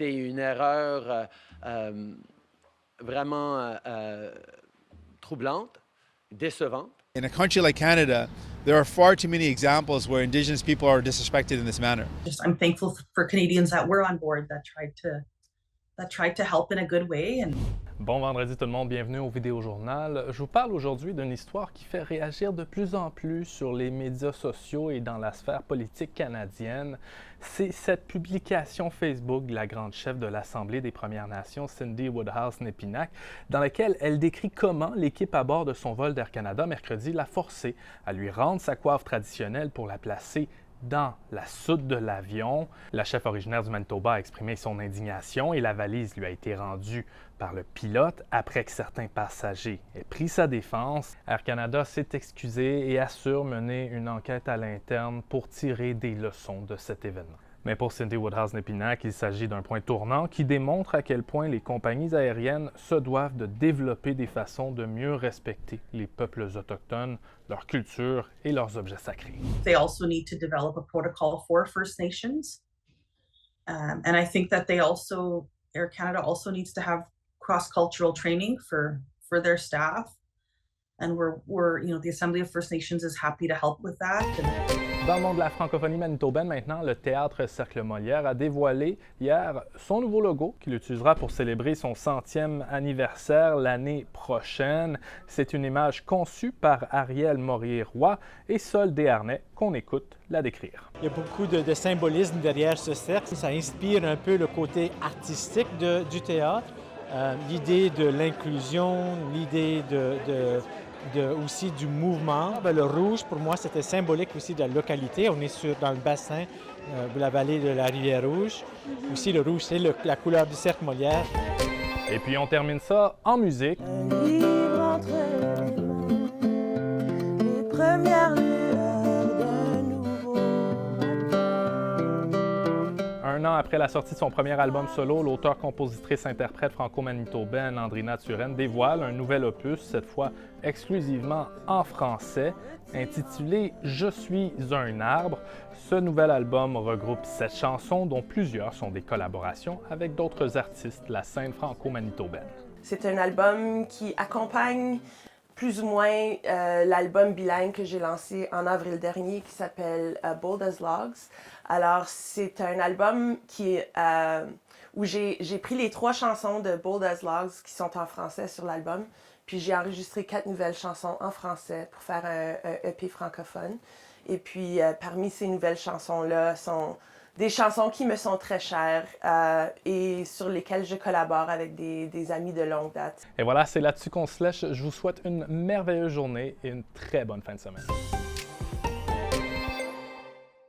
été une erreur vraiment troublante, décevante. In a country like Canada, there are far too many examples where Indigenous people are disrespected in this manner. I'm thankful for Canadians that were on board that tried to help in a good way. And Bon vendredi tout le monde, bienvenue au Vidéojournal. Je vous parle aujourd'hui d'une histoire qui fait réagir de plus en plus sur les médias sociaux et dans la sphère politique canadienne. C'est cette publication Facebook de la grande chef de l'Assemblée des Premières Nations, Cindy Woodhouse-Nepinac, dans laquelle elle décrit comment l'équipe à bord de son vol d'Air Canada mercredi l'a forcée à lui rendre sa coiffe traditionnelle pour la placer dans la soute de l'avion. La chef originaire du Manitoba a exprimé son indignation et la valise lui a été rendue par le pilote après que certains passagers aient pris sa défense. Air Canada s'est excusé et assure mener une enquête à l'interne pour tirer des leçons de cet événement. Mais pour Cindy Woodhouse-Nepinac, il s'agit d'un point tournant qui démontre à quel point les compagnies aériennes se doivent de développer des façons de mieux respecter les peuples autochtones, leur culture et leurs objets sacrés. they also need to develop a protocol for First Nations. And I think that Air Canada also needs to have cross-cultural training for their staff. And the Assembly of First Nations is happy to help with that. Dans le monde de la francophonie manitobaine, maintenant, le Théâtre Cercle Molière a dévoilé hier son nouveau logo qu'il utilisera pour célébrer son 100e anniversaire l'année prochaine. C'est une image conçue par Ariel Morier-Roy et Sol Desharnais qu'on écoute la décrire. Il y a beaucoup de symbolisme derrière ce cercle. Ça inspire un peu le côté artistique du théâtre, l'idée de l'inclusion, l'idée aussi du mouvement. Le rouge, pour moi, c'était symbolique aussi de la localité. On est dans le bassin de la vallée de la Rivière-Rouge. Aussi, le rouge, c'est la couleur du cercle Molière. Et puis, on termine ça en musique. Un livre entre les mains, les premières lueurs d'un nouveau matin. Un an après la sortie de son premier album solo, l'auteur-compositrice-interprète franco-manitobaine Andrina Turenne dévoile un nouvel opus, cette fois exclusivement en français, intitulé « Je suis un arbre ». Ce nouvel album regroupe 7 chansons, dont plusieurs sont des collaborations avec d'autres artistes de la scène franco-manitobaine. C'est un album qui accompagne plus ou moins l'album bilingue que j'ai lancé en avril dernier qui s'appelle Bold as Logs. Alors, c'est un album où j'ai pris les 3 chansons de Bold as Logs qui sont en français sur l'album, puis j'ai enregistré 4 nouvelles chansons en français pour faire un EP francophone. Et puis, parmi ces nouvelles chansons-là sont des chansons qui me sont très chères et sur lesquelles je collabore avec des amis de longue date. Et voilà, c'est là-dessus qu'on se lèche. Je vous souhaite une merveilleuse journée et une très bonne fin de semaine.